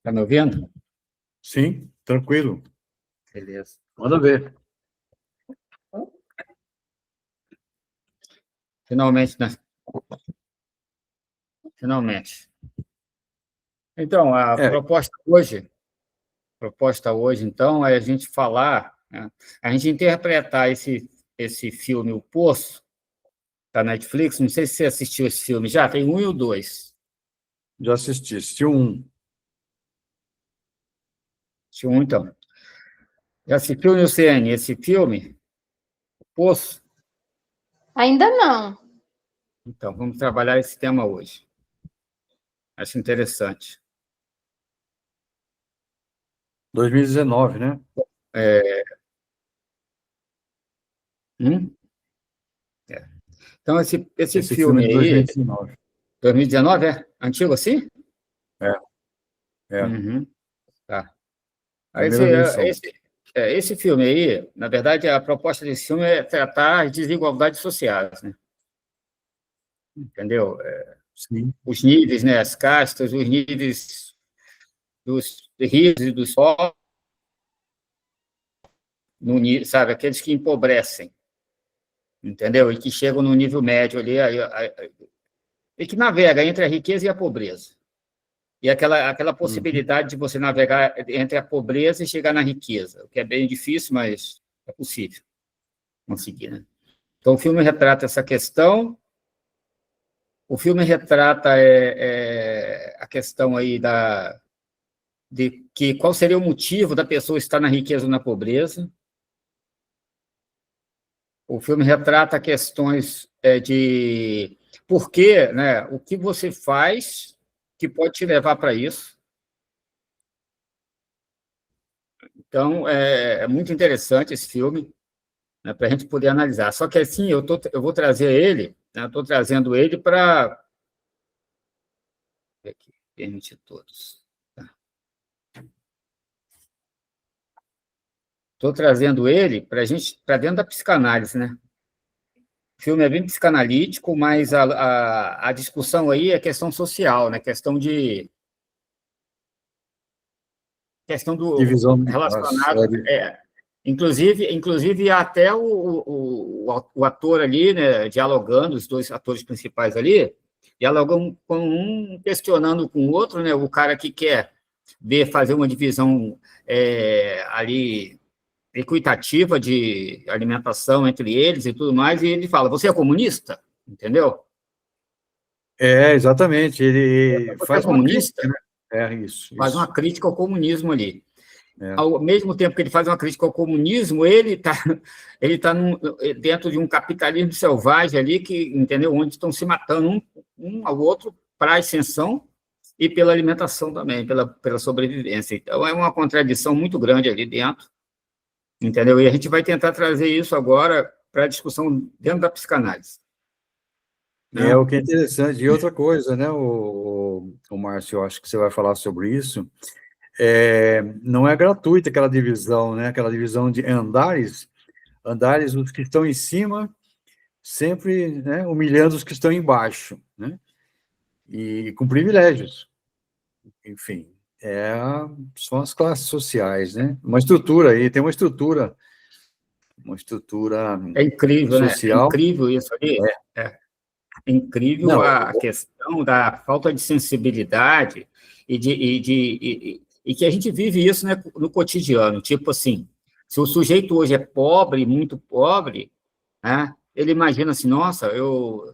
Tá me ouvindo? Sim, tranquilo. Beleza. Manda ver. Finalmente, né? Finalmente. Então, a É, proposta hoje, então, é a gente falar, né? A gente interpretar esse filme, O Poço, da Netflix. Não sei se você assistiu esse filme já, tem um e o dois. já assisti um. Assistiu um, então. Já assistiu, Nilciane, esse filme, O Poço? Ainda não. Então, vamos trabalhar esse tema hoje. Acho interessante. 2019, né? Hum? É. Então, esse Esse filme é filme de aí, 2019. 2019, é? Antigo assim? É, é. Uhum, tá. Aí Primeira versão. esse filme aí, na verdade, a proposta desse filme é tratar as desigualdades sociais, né? Entendeu? Sim. Os níveis, né? As castas, os níveis dos ricos e dos pobres, sabe? Aqueles que empobrecem, entendeu? E que chegam no nível médio ali, e que navega entre a riqueza e a pobreza. E aquela Uhum. possibilidade de você navegar entre a pobreza e chegar na riqueza, o que é bem difícil, mas é possível conseguir, né? Então, o filme retrata essa questão. O filme retrata a questão aí de que qual seria o motivo da pessoa estar na riqueza ou na pobreza. O filme retrata questões de por quê, né? O que você faz que pode te levar para isso. Então, é muito interessante esse filme, né, para a gente poder analisar. Só que, assim, eu vou trazer ele, né, estou trazendo ele para... Permitir todos. Estou trazendo ele para dentro da psicanálise, né? O filme é bem psicanalítico, mas a discussão aí é questão social, né? Questão do Divisão das relacionado, séries. inclusive até o ator ali, né? Dialogando, os dois atores principais ali, dialogam com um questionando com o outro, né? O cara que quer fazer uma divisão ali equitativa de alimentação entre eles e tudo mais, e ele fala, você é comunista? Entendeu? É, exatamente. Ele Você é faz uma comunista? crítica, né? É, isso, Faz uma isso. crítica ao comunismo ali. É. Ao mesmo tempo que ele faz uma crítica ao comunismo, ele tá dentro de um capitalismo selvagem ali, que, entendeu? Onde estão se matando um ao outro para a ascensão e pela alimentação também, pela sobrevivência. Então, é uma contradição muito grande ali dentro, entendeu? E a gente vai tentar trazer isso agora para a discussão dentro da psicanálise. É Né? o que é interessante. E outra coisa, né, o Márcio, eu acho que você vai falar sobre isso. Não é gratuita aquela divisão, né? Aquela divisão de andares, os que estão em cima, sempre, né, humilhando os que estão embaixo, né? E com privilégios. Enfim, são as classes sociais, né? Tem uma estrutura É incrível, né? É social. incrível isso ali. É incrível Não, a questão da falta de sensibilidade e que a gente vive isso, né, no cotidiano. Tipo assim, se o sujeito hoje é pobre, muito pobre, né, ele imagina assim, nossa, eu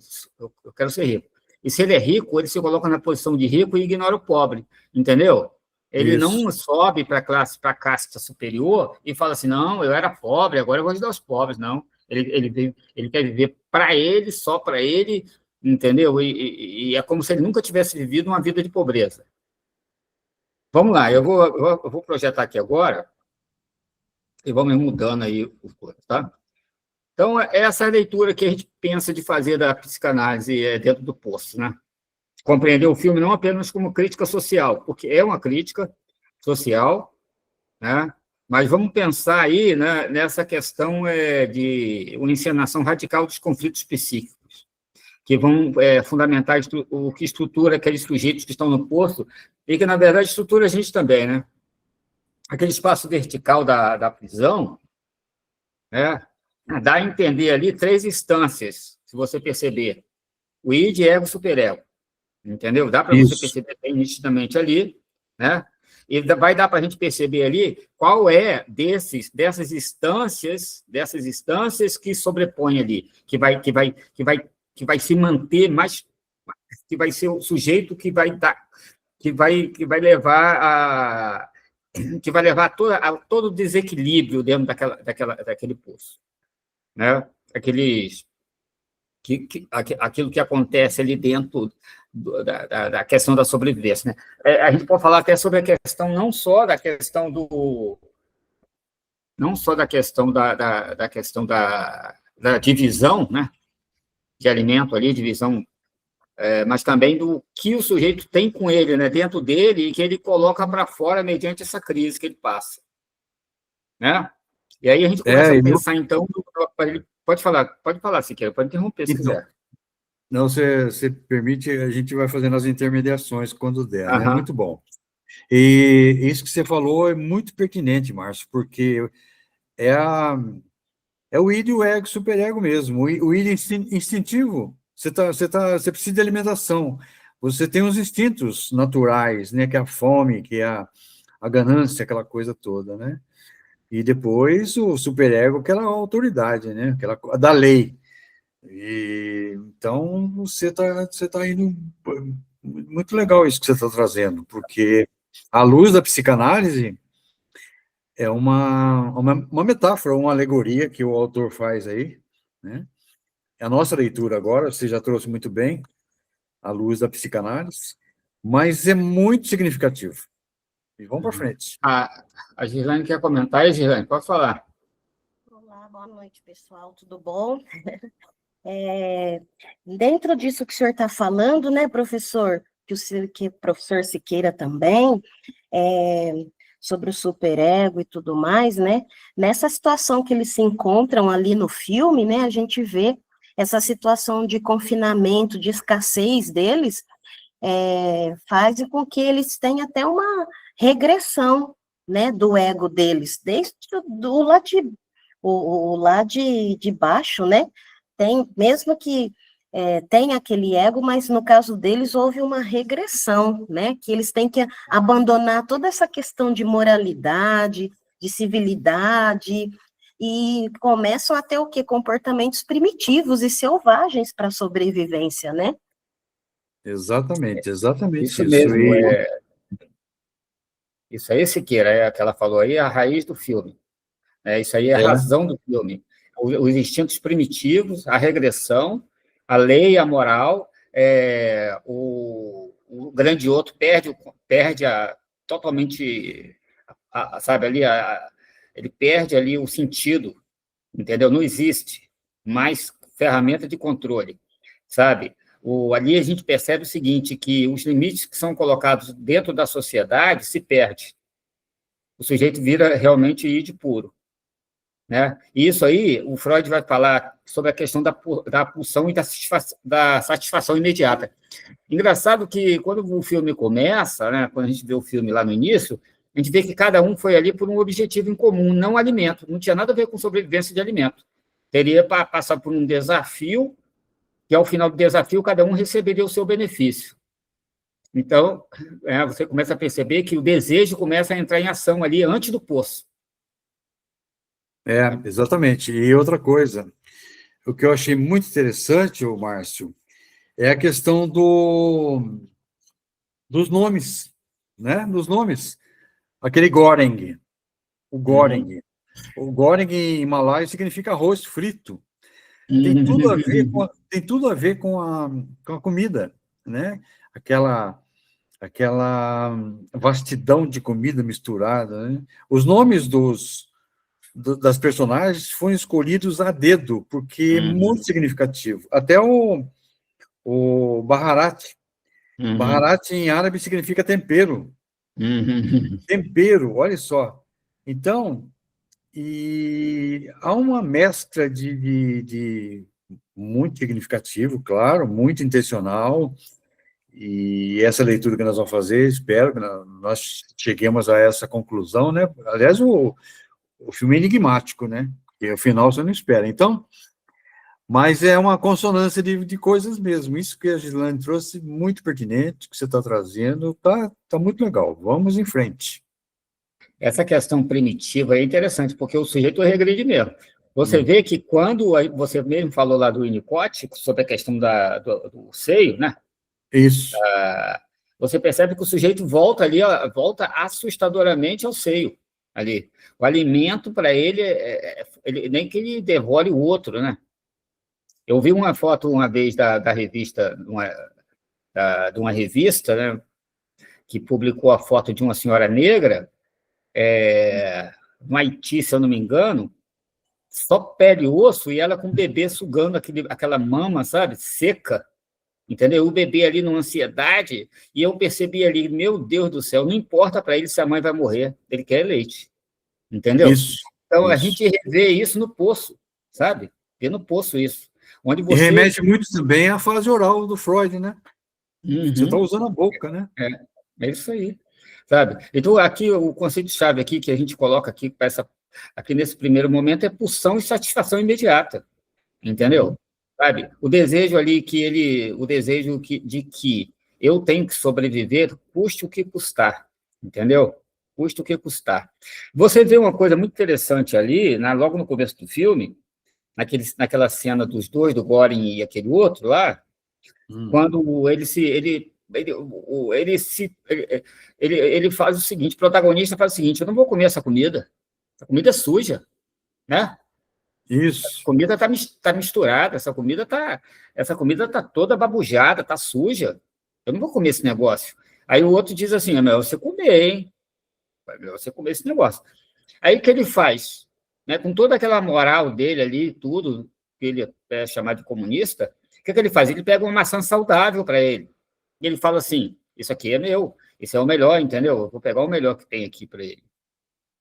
quero ser rico. E se ele é rico, ele se coloca na posição de rico e ignora o pobre, entendeu? Ele isso. não sobe para a casta superior e fala assim, não, eu era pobre, agora eu vou ajudar os pobres. Não, ele quer viver para ele, só para ele, entendeu? E é como se ele nunca tivesse vivido uma vida de pobreza. Vamos lá, eu vou projetar aqui agora e vamos mudando aí os coisas, tá? Então, essa é a leitura que a gente pensa de fazer da psicanálise dentro do poço, né? Compreender o filme não apenas como crítica social, porque é uma crítica social, né? Mas vamos pensar aí, né, nessa questão de uma encenação radical dos conflitos psíquicos. que vão fundamentar o que estrutura aqueles sujeitos que estão no poço, e que, na verdade, estrutura a gente também, né? Aquele espaço vertical da prisão, né, dá a entender ali 3 instâncias, se você perceber. O id, ego, superego. Entendeu? Dá para você perceber bem nitidamente ali, né? E vai dar para a gente perceber ali qual é dessas instâncias que sobrepõe ali, que vai se manter mais, que vai ser o sujeito que vai dar, que vai levar a todo o desequilíbrio dentro daquele poço, né? Aquilo que acontece ali dentro da questão da sobrevivência, né? A gente pode falar até sobre a questão não só da questão da divisão, né, de alimento ali, divisão, mas também do que o sujeito tem com ele, né, dentro dele, e que ele coloca para fora mediante essa crise que ele passa, né? E aí a gente começa a pensar, então, pode falar, Siqueira, pode interromper se quiser. Não, você permite, a gente vai fazendo as intermediações quando der, né? Muito bom. E isso que você falou é muito pertinente, Márcio, porque é o id e o ego, superego mesmo. O id instintivo, você precisa de alimentação. Você tem os instintos naturais, né? Que é a fome, que é a ganância, aquela coisa toda, né? E depois o superego, aquela autoridade, né? Aquela da lei. Então, você tá indo... Muito legal isso que você está trazendo, porque à luz da psicanálise é uma metáfora, uma alegoria que o autor faz aí, né? É a nossa leitura agora, você já trouxe muito bem, à luz da psicanálise, mas é muito significativo. E vamos para frente. A Gislaine quer comentar aí, Gislaine? Pode falar. Olá, boa noite, pessoal, tudo bom? Dentro disso que o senhor está falando, né, professor, que o professor Siqueira também, sobre o superego e tudo mais, né, nessa situação que eles se encontram ali no filme, né, a gente vê essa situação de confinamento, de escassez deles, faz com que eles tenham até uma regressão, né, do ego deles, desde o lá de baixo, né, tem, mesmo que tem aquele ego, mas no caso deles houve uma regressão, né, que eles têm que abandonar toda essa questão de moralidade, de civilidade, e começam a ter o quê? Comportamentos primitivos e selvagens para a sobrevivência, né? Exatamente Isso mesmo. Isso aí, Siqueira, que ela falou aí, é a raiz do filme. Isso aí é a razão do filme. Os instintos primitivos, a regressão, a lei, a moral, o grande outro perde totalmente, sabe, ali, ele perde ali o sentido, entendeu? Não existe mais ferramenta de controle, sabe? Ali a gente percebe o seguinte, que os limites que são colocados dentro da sociedade se perdem. O sujeito vira realmente id puro. Né? E isso aí, o Freud vai falar sobre a questão da pulsão e da satisfação imediata. Engraçado que, quando o filme começa, né, quando a gente vê o filme lá no início, a gente vê que cada um foi ali por um objetivo em comum, não alimento. Não tinha nada a ver com sobrevivência de alimento. Teria para passar por um desafio, que ao final do desafio, cada um receberia o seu benefício. Então, você começa a perceber que o desejo começa a entrar em ação ali antes do poço. Exatamente. E outra coisa, o que eu achei muito interessante, Márcio, é a questão dos nomes, né? Dos nomes. Aquele goreng, o goreng. O goreng em malaio significa arroz frito. Tem tudo a ver com a comida, né? Aquela vastidão de comida misturada, né? Os nomes das personagens foram escolhidos a dedo, porque é muito significativo. Até o Baharat. Baharat em árabe significa tempero. Tempero, olha só. Então, há uma mescla de muito significativo, claro, muito intencional, e essa leitura que nós vamos fazer, espero que nós cheguemos a essa conclusão, né? Aliás, o filme é enigmático, né? Porque o final você não espera. Então, mas é uma consonância de coisas mesmo. Isso que a Gislane trouxe, muito pertinente, que você está trazendo, tá muito legal. Vamos em frente. Essa questão primitiva é interessante, porque o sujeito regride mesmo. Você vê que quando você mesmo falou lá do Winnicott, sobre a questão do seio, né? Isso. Você percebe que o sujeito volta ali, volta assustadoramente ao seio ali. O alimento para ele, nem que ele devore o outro, né? Eu vi uma foto uma vez da revista, de uma revista, né, que publicou a foto de uma senhora negra, no Haiti, se eu não me engano, só pele e osso, e ela com o bebê sugando aquela mama, sabe, seca, entendeu? O bebê ali numa ansiedade, e eu percebi ali, meu Deus do céu, não importa para ele se a mãe vai morrer, ele quer leite, entendeu? Isso. Então, a isso. gente revê isso no poço, sabe? Vê no poço isso. Onde você... E remete muito também à fase oral do Freud, né? Uhum. Você está usando a boca, né? É isso aí, sabe? Então, aqui, o conceito-chave aqui que a gente coloca aqui, aqui nesse primeiro momento, é pulsão e satisfação imediata, entendeu? Sabe? O desejo ali de que eu tenho que sobreviver, custe o que custar, entendeu? Custe o que custar. Você vê uma coisa muito interessante ali, logo no começo do filme, naquela cena dos dois, do Goring e aquele outro lá, quando ele faz o seguinte, o protagonista faz o seguinte: eu não vou comer essa comida é suja, né? Isso. A comida está misturada, essa comida tá toda babujada, tá suja, eu não vou comer esse negócio. Aí o outro diz assim: é melhor você comer, hein? É melhor você comer esse negócio. Aí o que ele faz? Né, com toda aquela moral dele ali, tudo, que ele é chamado de comunista, o que ele faz? Ele pega uma maçã saudável para ele. E ele fala assim: isso aqui é meu, esse é o melhor, entendeu? Eu vou pegar o melhor que tem aqui para ele.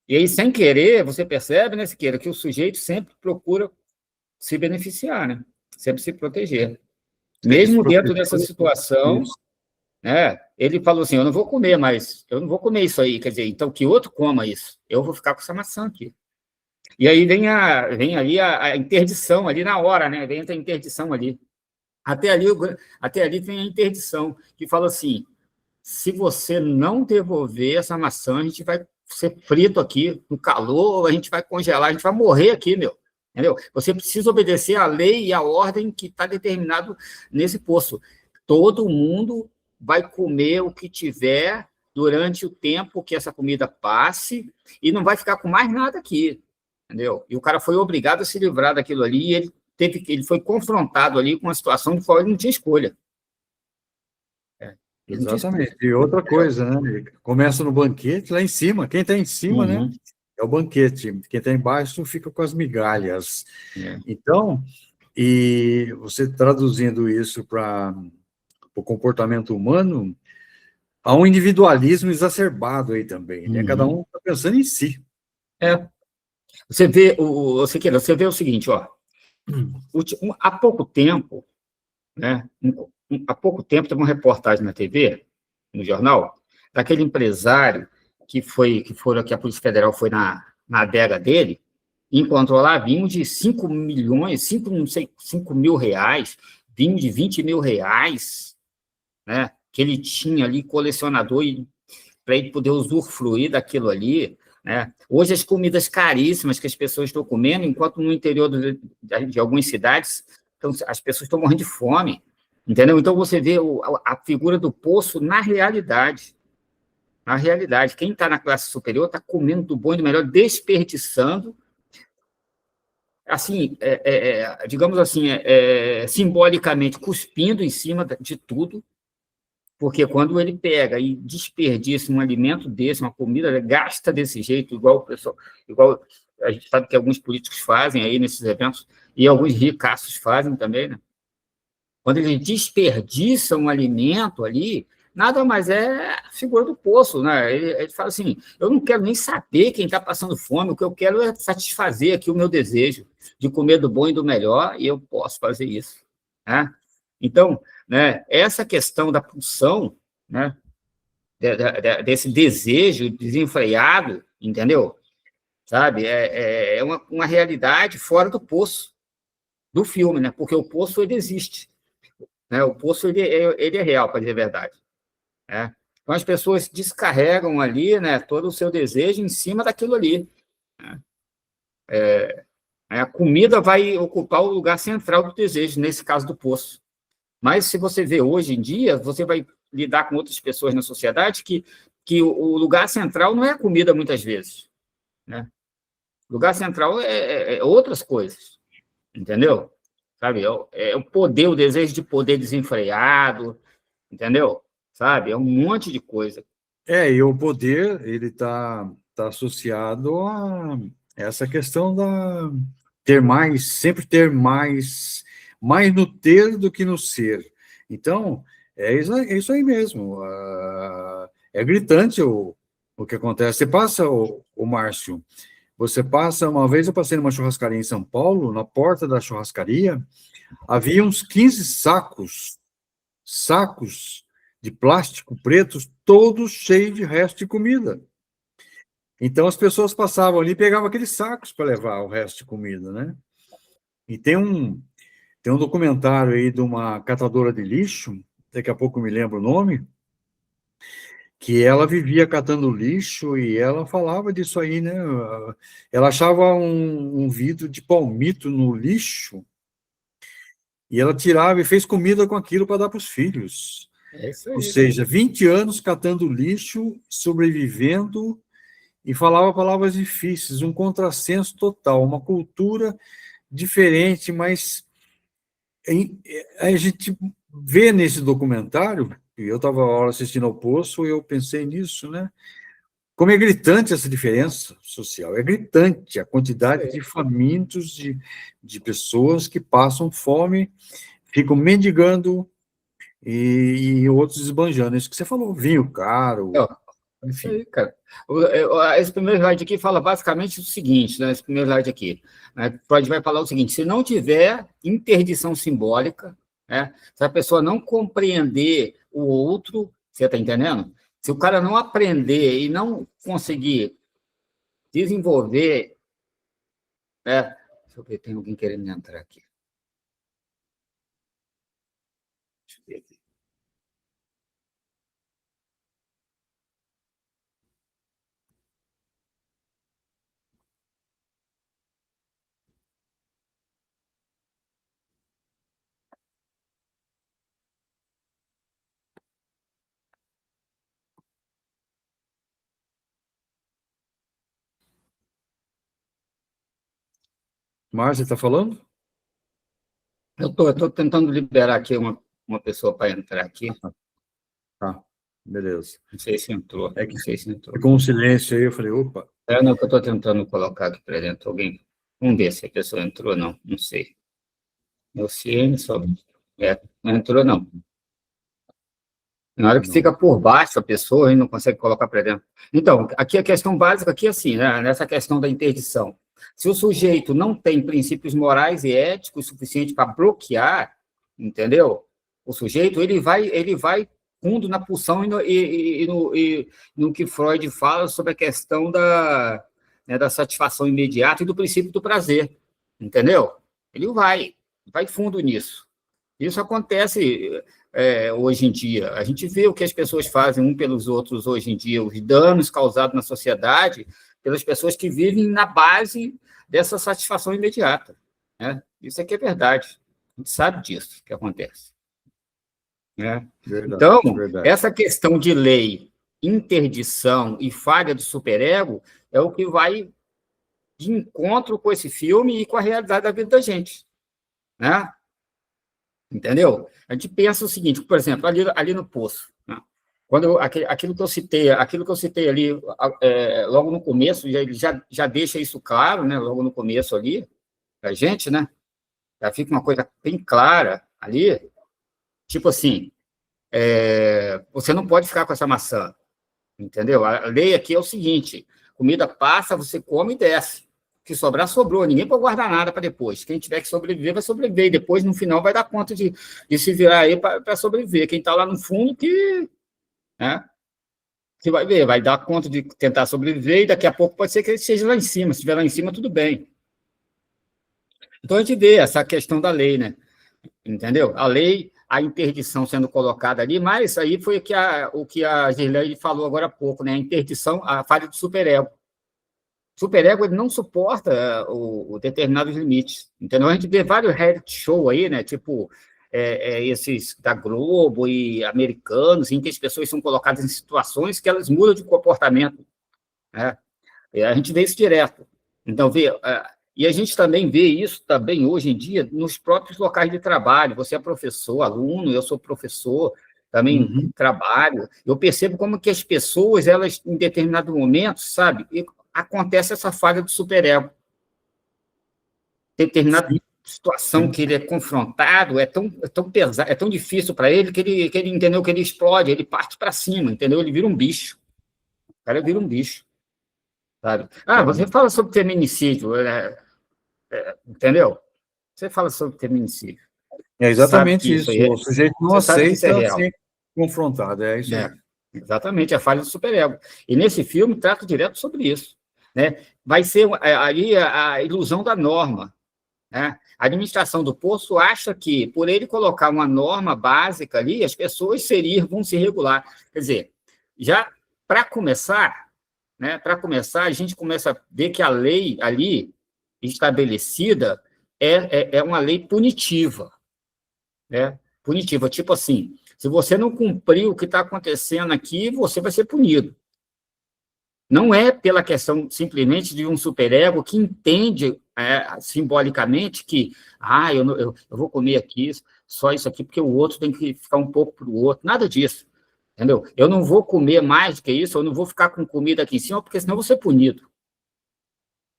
E aí, sem querer, você percebe, né, Siqueira, que o sujeito sempre procura se beneficiar, né? Sempre se proteger. Mesmo dentro dessa situação, né, ele falou assim: eu não vou comer isso aí, quer dizer, então que outro coma isso, eu vou ficar com essa maçã aqui. E aí vem ali a interdição, ali na hora, né? Vem a interdição ali. Até ali tem a interdição, que fala assim: se você não devolver essa maçã, a gente vai ser frito aqui, no calor, a gente vai congelar, a gente vai morrer aqui, meu. Entendeu? Você precisa obedecer à lei e à ordem que está determinado nesse poço. Todo mundo vai comer o que tiver durante o tempo que essa comida passe e não vai ficar com mais nada aqui. Entendeu? E o cara foi obrigado a se livrar daquilo ali, e ele foi confrontado ali com uma situação de qual ele não tinha escolha. Exatamente. E outra coisa, né? Começa no banquete, lá em cima. Quem está em cima, né? É o banquete. Quem está embaixo fica com as migalhas. Então, e você traduzindo isso para o comportamento humano, há um individualismo exacerbado aí também, né? Cada um está pensando em si. Você vê o seguinte, ó. Há pouco tempo, né? Há pouco tempo teve uma reportagem na TV, no jornal, daquele empresário que a Polícia Federal foi na adega dele e encontrou lá vinho de 5 mil reais, vinho de 20 mil reais, né? Que ele tinha ali, colecionador, para ele poder usufruir daquilo ali, né? Hoje, as comidas caríssimas que as pessoas estão comendo, enquanto no interior de algumas cidades, então, as pessoas estão morrendo de fome, entendeu? Então, você vê a figura do poço na realidade. Na realidade, quem está na classe superior está comendo do bom e do melhor, desperdiçando, assim, digamos assim, simbolicamente, cuspindo em cima de tudo, porque quando ele pega e desperdiça um alimento desse, uma comida, gasta desse jeito, igual a gente sabe que alguns políticos fazem aí nesses eventos, e alguns ricaços fazem também, né? Quando ele desperdiça um alimento ali, nada mais é a figura do poço, né? Ele fala assim, eu não quero nem saber quem está passando fome, o que eu quero é satisfazer aqui o meu desejo de comer do bom e do melhor, e eu posso fazer isso, né? Então, né, essa questão da pulsão, né, desse desejo desenfreado, entendeu? Sabe? É uma realidade fora do poço, do filme, né? Porque o poço, ele existe, né? O poço, ele é real, para dizer a verdade, né? Então, as pessoas descarregam ali, né, todo o seu desejo em cima daquilo ali, né? A comida vai ocupar o lugar central do desejo, nesse caso do poço. Mas, se você vê hoje em dia, você vai lidar com outras pessoas na sociedade que o lugar central não é a comida, muitas vezes, né? O lugar central é outras coisas, entendeu? Sabe? É o poder, o desejo de poder desenfreado, entendeu? Sabe? É um monte de coisa. E o poder, ele tá associado a essa questão da ter mais, sempre ter mais no ter do que no ser. Então, é isso aí mesmo. É gritante o que acontece. Você passa, o Márcio, você passa, uma vez eu passei numa churrascaria em São Paulo, na porta da churrascaria, havia uns 15 sacos de plástico pretos, todos cheios de resto de comida. Então, as pessoas passavam ali e pegavam aqueles sacos para levar o resto de comida, né? E tem um documentário aí de uma catadora de lixo, daqui a pouco eu me lembro o nome, que ela vivia catando lixo e ela falava disso aí, né? Ela achava um vidro de palmito no lixo e ela tirava e fez comida com aquilo para dar para os filhos. É isso Ou aí. seja, 20 anos catando lixo, sobrevivendo, e falava palavras difíceis, um contrassenso total, uma cultura diferente, mas a gente vê nesse documentário, e eu estava assistindo ao Poço, e eu pensei nisso, né? Como é gritante essa diferença social, é gritante a quantidade de famintos, de pessoas que passam fome, ficam mendigando, e outros esbanjando. Isso que você falou, vinho caro, É isso enfim. aí, cara. Esse primeiro slide aqui fala basicamente o seguinte, né? Esse primeiro slide aqui, né? Freud vai falar o seguinte: se não tiver interdição simbólica, né? Se a pessoa não compreender o outro, você está entendendo? Se o cara não aprender e não conseguir desenvolver, né? Deixa eu ver, tem alguém querendo entrar aqui. Deixa eu ver aqui. Márcia, está falando? Eu estou tentando liberar aqui uma pessoa para entrar aqui. Tá, beleza. Não sei se entrou. É que Não sei se entrou. ficou um silêncio aí, eu falei, opa. Não, que eu estou tentando colocar aqui para dentro alguém. Vamos ver se a pessoa entrou ou não. Não sei. Meu CN só. Não entrou, não. Na hora que Não. fica por baixo a pessoa, a gente não consegue colocar para dentro. Então, aqui a questão básica aqui é assim, né? Nessa questão da interdição. Se o sujeito não tem princípios morais e éticos suficientes para bloquear, entendeu? O sujeito, ele vai fundo na pulsão e no que Freud fala sobre a questão da satisfação imediata e do princípio do prazer, entendeu? Ele vai fundo nisso. Isso acontece hoje em dia. A gente vê o que as pessoas fazem um pelos outros hoje em dia, os danos causados na sociedade pelas pessoas que vivem na base dessa satisfação imediata, né? Isso aqui é verdade. A gente sabe disso que acontece, né? Verdade, Então, verdade. essa questão de lei, interdição e falha do superego é o que vai de encontro com esse filme e com a realidade da vida da gente, né? Entendeu? A gente pensa o seguinte, por exemplo, ali no Poço, né? Aquilo que eu citei ali logo no começo, já deixa isso claro, né? Logo no começo ali, para a gente, né? Já fica uma coisa bem clara ali, tipo assim, você não pode ficar com essa maçã, entendeu? A lei aqui é o seguinte, comida passa, você come e desce. O que sobrar, sobrou. Ninguém pode guardar nada para depois. Quem tiver que sobreviver, vai sobreviver. E depois, no final, vai dar conta de se virar aí para sobreviver. Quem está lá no fundo, né, que vai ver, vai dar conta de tentar sobreviver, e daqui a pouco pode ser que ele esteja lá em cima. Se estiver lá em cima, tudo bem. Então, a gente vê essa questão da lei, né? Entendeu? A lei, a interdição sendo colocada ali, mas isso aí foi o que a Girlei falou agora há pouco, né? A interdição, a falha do superego. O superego, ele não suporta o determinados limites, entendeu? A gente vê vários reality show aí, né? Tipo, esses da Globo e americanos, em que as pessoas são colocadas em situações que elas mudam de comportamento, né? A gente vê isso direto. Então, e a gente também vê isso também hoje em dia nos próprios locais de trabalho. Você é professor, aluno, eu sou professor, também trabalho. Eu percebo como que as pessoas, elas, em determinado momento, sabe, acontece essa falha do superego. Determinada situação que ele é confrontado, é tão pesado, é tão difícil para ele que ele entendeu que ele explode, ele parte para cima, entendeu? Ele vira um bicho. O cara vira um bicho. Sabe? Você fala sobre feminicídio, entendeu? Você fala sobre feminicídio. É exatamente isso. Aí, o sujeito não aceita ser confrontado. É isso aí. Exatamente, a falha do superego. E nesse filme trata direto sobre isso, né? Vai ser ali a ilusão da norma, né? A administração do posto acha que, por ele colocar uma norma básica ali, as pessoas vão se regular. Quer dizer, já para começar, né? Para começar, a gente começa a ver que a lei ali estabelecida é uma lei punitiva, né? Punitiva, tipo assim, se você não cumprir o que está acontecendo aqui, você vai ser punido. Não é pela questão simplesmente de um superego que entende simbolicamente que eu vou comer aqui só isso aqui, porque o outro tem que ficar um pouco para o outro. Nada disso, entendeu? Eu não vou comer mais do que isso, eu não vou ficar com comida aqui em cima, porque senão eu vou ser punido.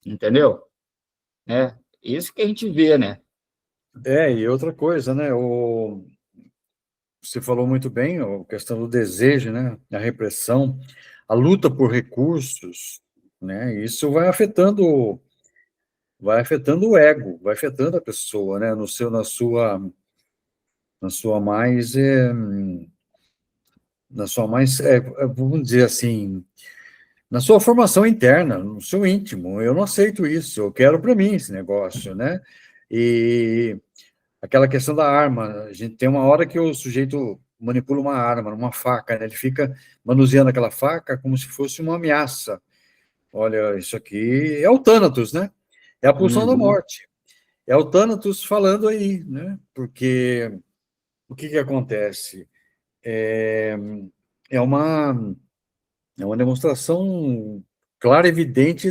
Entendeu? Isso que a gente vê, né? E outra coisa, né? Você falou muito bem, a questão do desejo, né? A repressão, a luta por recursos, né? Isso vai afetando o ego, vai afetando a pessoa, né? Na sua mais, vamos dizer assim, na sua formação interna, no seu íntimo. Eu não aceito isso, eu quero para mim esse negócio, né? E aquela questão da arma, a gente tem uma hora que o sujeito manipula uma arma, uma faca, né? Ele fica manuseando aquela faca como se fosse uma ameaça. Olha, isso aqui é o Thanatos, né? É a pulsão da morte. É o Thanatos falando aí, né? Porque o que acontece? É uma demonstração clara e evidente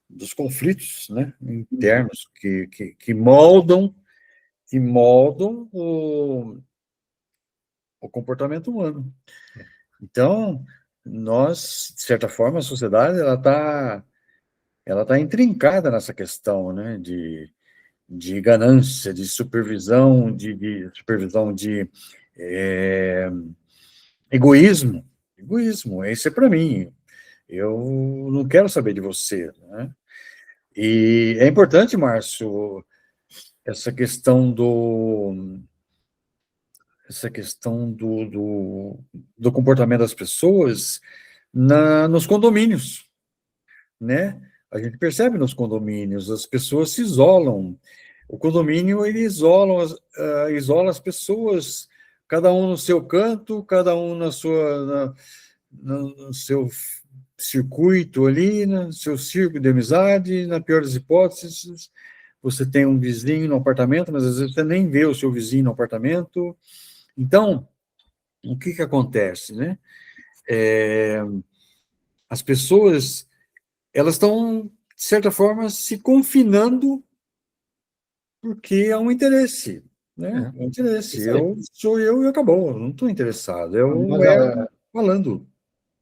dos conflitos, né, internos que moldam o comportamento humano. Então, nós, de certa forma, a sociedade ela tá intrincada nessa questão, né, de ganância, de supervisão, de egoísmo. Egoísmo, esse é para mim. Eu não quero saber de você, né? E é importante, Márcio, essa questão do comportamento das pessoas nos condomínios, né? A gente percebe nos condomínios, as pessoas se isolam. O condomínio, ele isola as pessoas, cada um no seu canto, cada um no seu circuito ali, no seu círculo de amizade. Na pior das hipóteses, você tem um vizinho no apartamento, mas às vezes você nem vê o seu vizinho no apartamento. Então, o que acontece, né? As pessoas, elas estão, de certa forma, se confinando porque há um interesse, né? Um interesse. Sou eu e acabou, não estou interessado. Falando.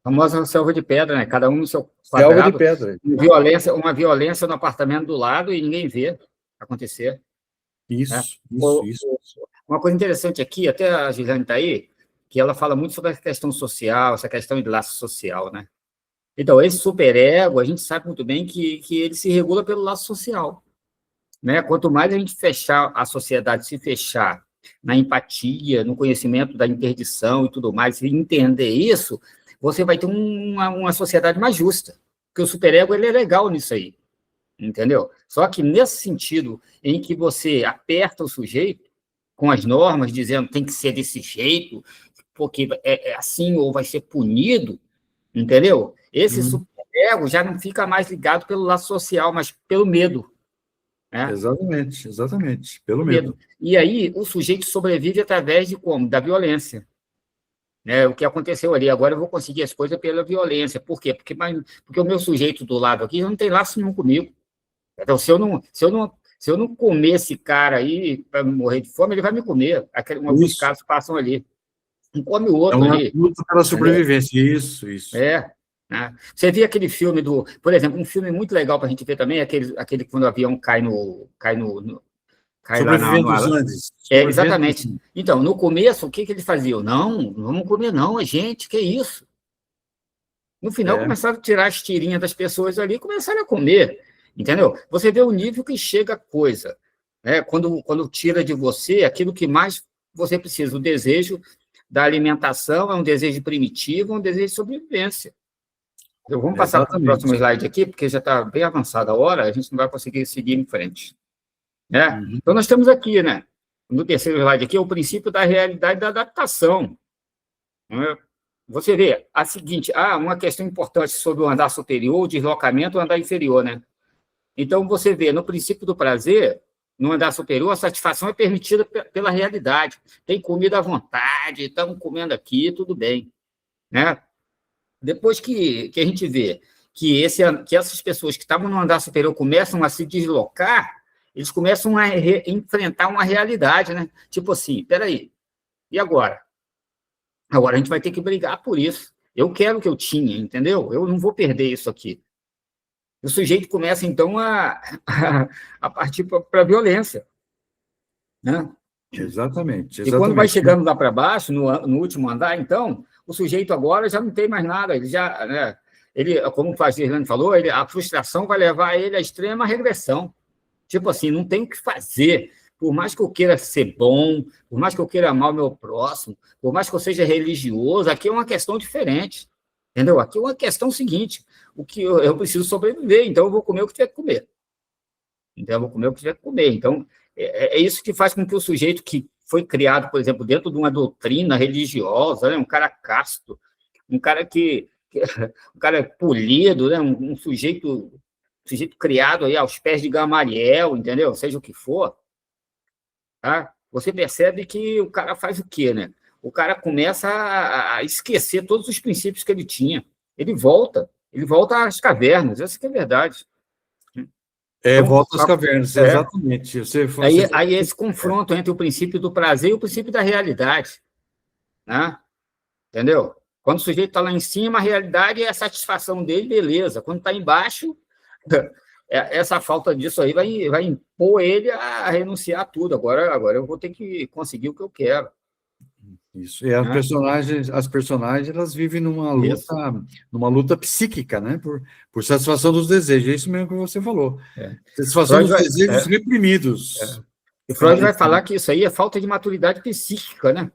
A famosa selva de pedra, né? Cada um no seu quadrado. Selva de pedra. Uma violência no apartamento do lado e ninguém vê acontecer. Isso. Uma coisa interessante aqui, até a Gislaine está aí, que ela fala muito sobre a questão social, essa questão de laço social, né? Então, esse superego, a gente sabe muito bem que ele se regula pelo laço social, né? Quanto mais a gente fechar, a sociedade se fechar na empatia, no conhecimento da interdição e tudo mais, e entender isso, você vai ter uma sociedade mais justa, porque o superego, ele é legal nisso aí, entendeu? Só que nesse sentido em que você aperta o sujeito com as normas, dizendo tem que ser desse jeito, porque é assim ou vai ser punido, entendeu? Esse superego já não fica mais ligado pelo laço social, mas pelo medo, né? Exatamente, pelo medo. E aí o sujeito sobrevive através de como? Da violência. Né? O que aconteceu ali, agora eu vou conseguir as coisas pela violência. Por quê? Porque o meu sujeito do lado aqui não tem laço nenhum comigo. Então, se eu não comer esse cara aí para morrer de fome, ele vai me comer. Alguns casos passam ali. Um come o outro ali. É uma luta pela sobrevivência, isso. Né? Você vê aquele filme por exemplo, um filme muito legal para a gente ver também, aquele quando o avião cai lá Sobrevivendo dos Andes. Exatamente. Então, no começo, o que eles faziam? Não vamos comer não, gente, que isso? No final, começaram a tirar as tirinhas das pessoas ali e começaram a comer, entendeu? Você vê o nível que chega a coisa, né? Quando tira de você aquilo que mais você precisa, o desejo da alimentação, é um desejo primitivo, é um desejo de sobrevivência. Vamos passar para o próximo slide aqui, porque já está bem avançada a hora, a gente não vai conseguir seguir em frente. Né? Então, nós temos aqui, né, no terceiro slide aqui, o princípio da realidade da adaptação. Né? Você vê a seguinte, uma questão importante sobre o andar superior, o deslocamento, o andar inferior. Né? Então, você vê, no princípio do prazer, no andar superior, a satisfação é permitida pela realidade. Tem comida à vontade, estamos comendo aqui, tudo bem. Né? Depois que a gente vê que essas pessoas que estavam no andar superior começam a se deslocar, eles começam a enfrentar uma realidade, né? Tipo assim, peraí, e agora? Agora a gente vai ter que brigar por isso. Eu quero o que eu tinha, entendeu? Eu não vou perder isso aqui. O sujeito começa, então, a partir para a violência. Né? Exatamente. E quando vai chegando lá para baixo, no último andar, então, o sujeito agora já não tem mais nada. Ele já, né, como o Fazirlane falou, a frustração vai levar ele à extrema regressão. Tipo assim, não tem o que fazer. Por mais que eu queira ser bom, por mais que eu queira amar o meu próximo, por mais que eu seja religioso, aqui é uma questão diferente. Entendeu? Aqui é uma questão seguinte: o que eu preciso sobreviver, então eu vou comer o que tiver que comer. Então, eu vou comer o que tiver que comer. Então, é isso que faz com que o sujeito que foi criado, por exemplo, dentro de uma doutrina religiosa, né, um cara casto, um cara um cara polido, né, um sujeito criado aí aos pés de Gamaliel, entendeu? Seja o que for, tá? Você percebe que o cara faz o quê, né? O cara começa a esquecer todos os princípios que ele tinha. Ele volta às cavernas, essa que é a verdade. Volta às cavernas, exatamente. Aí esse confronto entre o princípio do prazer e o princípio da realidade. Né? Entendeu? Quando o sujeito está lá em cima, a realidade é a satisfação dele, beleza. Quando está embaixo, essa falta disso aí vai impor ele a renunciar a tudo. Agora eu vou ter que conseguir o que eu quero. Isso. E as personagens elas vivem numa luta psíquica, né? Por satisfação dos desejos. É isso mesmo que você falou. Satisfação dos desejos reprimidos. E Freud vai falar que isso aí é falta de maturidade psíquica, né?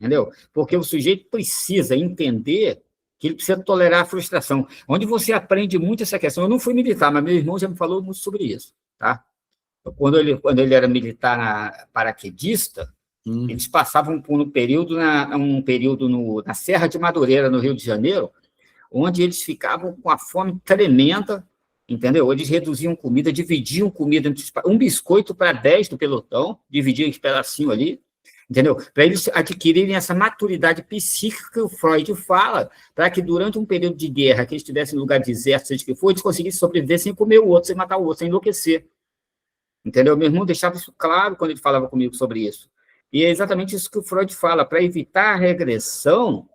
Entendeu? Porque o sujeito precisa entender que ele precisa tolerar a frustração. Onde você aprende muito essa questão. Eu não fui militar, mas meu irmão já me falou muito sobre isso, tá? Quando ele era militar paraquedista, eles passavam por um período na Serra de Madureira, no Rio de Janeiro, onde eles ficavam com a fome tremenda, entendeu? Eles reduziam comida, dividiam comida, um biscoito para 10 do pelotão, dividiam em pedacinho ali, entendeu? Para eles adquirirem essa maturidade psíquica que o Freud fala, para que durante um período de guerra, que eles estivessem em lugar deserto, seja o que for, eles conseguissem sobreviver sem comer o outro, sem matar o outro, sem enlouquecer. Entendeu? Meu irmão deixava isso claro quando ele falava comigo sobre isso. E é exatamente isso que o Freud fala, para evitar a regressão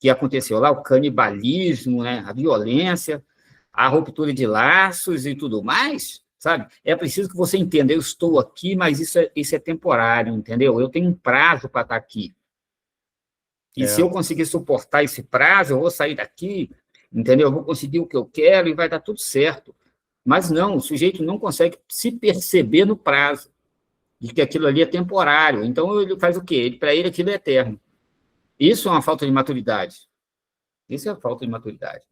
que aconteceu lá, o canibalismo, né, a violência, a ruptura de laços e tudo mais, sabe? É preciso que você entenda, eu estou aqui, mas isso é temporário, entendeu? Eu tenho um prazo para estar aqui. E se eu conseguir suportar esse prazo, eu vou sair daqui, entendeu? Eu vou conseguir o que eu quero e vai dar tudo certo. Mas não, o sujeito não consegue se perceber no prazo, de que aquilo ali é temporário. Então, ele faz o quê? Para ele, aquilo é eterno. Isso é uma falta de maturidade. Isso é a falta de maturidade.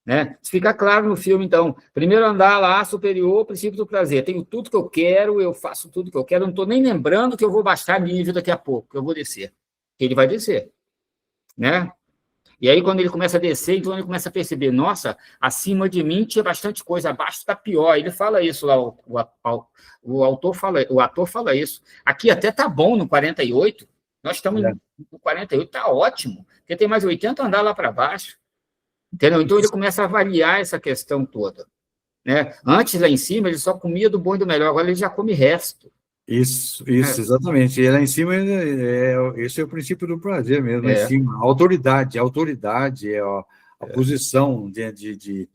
Né? Se ficar claro no filme, então, primeiro andar lá, superior, princípio do prazer. Tenho tudo que eu quero, eu faço tudo que eu quero, não estou nem lembrando que eu vou baixar nível daqui a pouco, que eu vou descer. Ele vai descer. Né? E aí, quando ele começa a descer, então ele começa a perceber, nossa, acima de mim tinha bastante coisa, abaixo está pior. Ele fala isso lá, o ator fala isso. Aqui até está bom no 48, nós estamos no 48, está ótimo, porque tem mais 80 andar lá para baixo. Entendeu? Então ele começa a avaliar essa questão toda. Né? Antes, lá em cima, ele só comia do bom e do melhor, agora ele já come resto. Isso, exatamente. E lá em cima, esse é o princípio do prazer mesmo, lá em cima. A autoridade é a posição de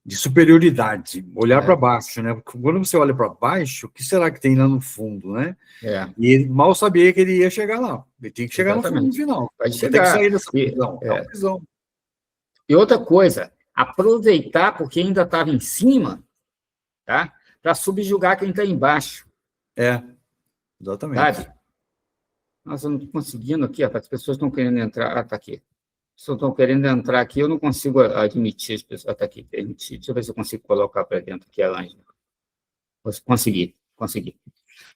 superioridade, olhar para baixo, né? Porque quando você olha para baixo, o que será que tem lá no fundo, né? E ele mal sabia que ele ia chegar lá. Ele tinha que chegar no fundo final. Vai chegar. Tem que sair dessa prisão. É uma prisão. E outra coisa, aproveitar porque ainda estava em cima, tá? Para subjugar quem está embaixo. Exatamente. Sabe? Nossa, eu não estou conseguindo aqui, rapaz, as pessoas estão querendo entrar. Está aqui. As pessoas estão querendo entrar aqui, eu não consigo admitir as pessoas. Está aqui, permitir. Deixa eu ver se eu consigo colocar para dentro aqui a Ângela. Consegui.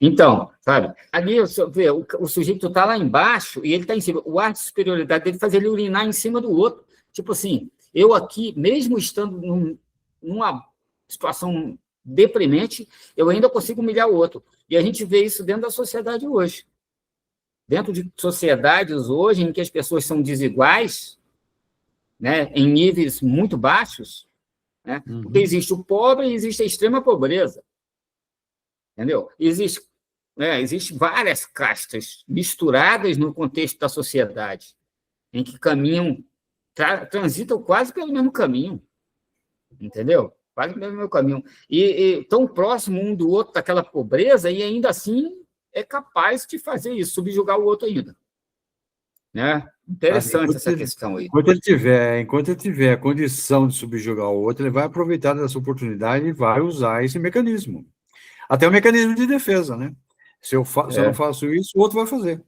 Então, sabe, ali o sujeito está lá embaixo e ele está em cima. O ar de superioridade dele faz ele urinar em cima do outro. Tipo assim, eu aqui, mesmo estando numa situação deprimente, eu ainda consigo humilhar o outro. E a gente vê isso dentro da sociedade hoje. Dentro de sociedades hoje em que as pessoas são desiguais, né, em níveis muito baixos, né, porque existe o pobre e existe a extrema pobreza. Entendeu? Existe várias castas misturadas no contexto da sociedade, em que caminham, transitam quase pelo mesmo caminho. Entendeu? Quase pelo mesmo caminho. E tão próximo um do outro daquela pobreza, e ainda assim é capaz de fazer isso, subjugar o outro ainda. Né? Interessante essa questão aí. Enquanto ele tiver a condição de subjugar o outro, ele vai aproveitar dessa oportunidade e vai usar esse mecanismo. Até o mecanismo de defesa, né? Se eu não faço isso, o outro vai fazer.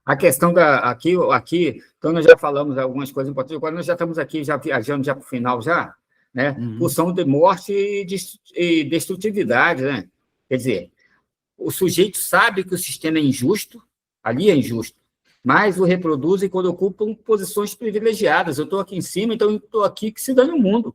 A questão aqui, então nós já falamos algumas coisas importantes, agora nós já estamos aqui, já viajando já para o final, né? Pulsão de morte e destrutividade, né? Quer dizer, o sujeito sabe que o sistema é injusto, ali é injusto, mas o reproduzem quando ocupam posições privilegiadas. Eu estou aqui em cima, então eu estou aqui que se dane o mundo.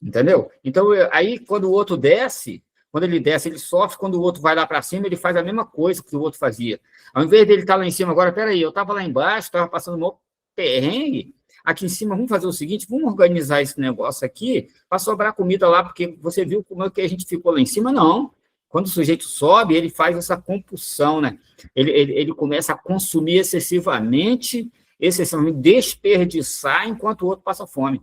Entendeu? Então, aí, quando o outro desce, quando ele desce, ele sofre, quando o outro vai lá para cima, ele faz a mesma coisa que o outro fazia. Ao invés dele estar lá em cima, agora, peraí, eu estava lá embaixo, estava passando um perrengue, aqui em cima, vamos fazer o seguinte, vamos organizar esse negócio aqui para sobrar comida lá, porque você viu como é que a gente ficou lá em cima? Não. Quando o sujeito sobe, ele faz essa compulsão, né? Ele começa a consumir excessivamente, desperdiçar, enquanto o outro passa fome.